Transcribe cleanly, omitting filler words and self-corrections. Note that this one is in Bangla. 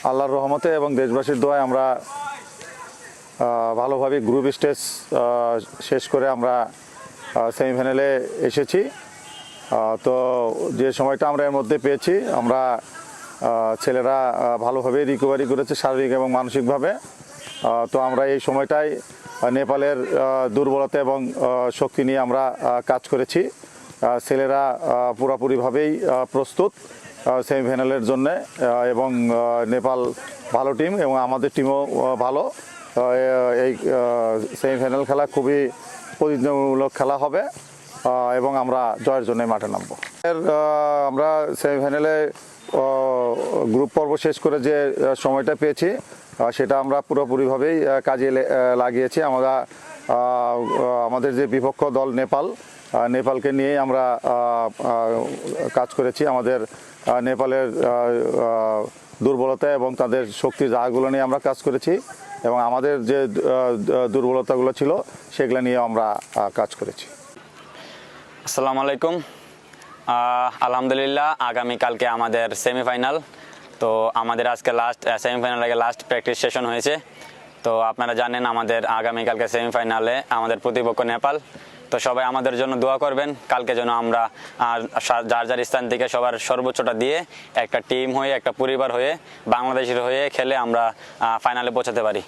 আল্লাহর রহমতে এবং দেশবাসীর দোয়ায় আমরা ভালোভাবে গ্রুপ স্টেজ শেষ করে আমরা সেমিফাইনালে এসেছি। তো যে সময়টা আমরা এর মধ্যে পেয়েছি, আমরা ছেলেরা ভালোভাবে রিকভারি করেছে শারীরিক এবং মানসিকভাবে। তো আমরা এই সময়টায় নেপালের দুর্বলতা এবং শক্তি নিয়ে আমরা কাজ করেছি। ছেলেরা পুরোপুরিভাবেই প্রস্তুত সেমিফাইনালের জন্যে, এবং নেপাল ভালো টিম এবং আমাদের টিমও ভালো। এই সেমিফাইনাল খেলা খুবই প্রতিযোগিতামূলক খেলা হবে এবং আমরা জয়ের জন্য মাঠে নামবো। আমরা সেমিফাইনালে গ্রুপ পর্ব শেষ করে যে সময়টা পেয়েছি সেটা আমরা পুরোপুরিভাবেই কাজে লাগিয়েছি। আমরা আমাদের যে বিপক্ষ দল নেপালকে নিয়েই আমরা কাজ করেছি। আমাদের নেপালের দুর্বলতা এবং তাদের শক্তির জায়গাগুলো নিয়ে আমরা কাজ করেছি, এবং আমাদের যে দুর্বলতাগুলো ছিল সেগুলো নিয়ে আমরা কাজ করেছি। আসসালামু আলাইকুম। আলহামদুলিল্লাহ, আগামীকালকে আমাদের সেমিফাইনাল। তো আমাদের আজকে সেমিফাইনাল আগে লাস্ট প্র্যাকটিস সেশন হয়েছে। তো আপনারা জানেন আমাদের আগামীকালকে সেমিফাইনালে আমাদের প্রতিপক্ষ নেপাল। তো সবাই আমাদের জন্য দোয়া করবেন, কালকে যেন আমরা যার যার স্থান থেকে সবার সর্বোচ্চটা দিয়ে একটা টিম হয়ে, একটা পরিবার হয়ে, বাংলাদেশের হয়ে খেলে আমরা ফাইনালে পৌঁছাতে পারি।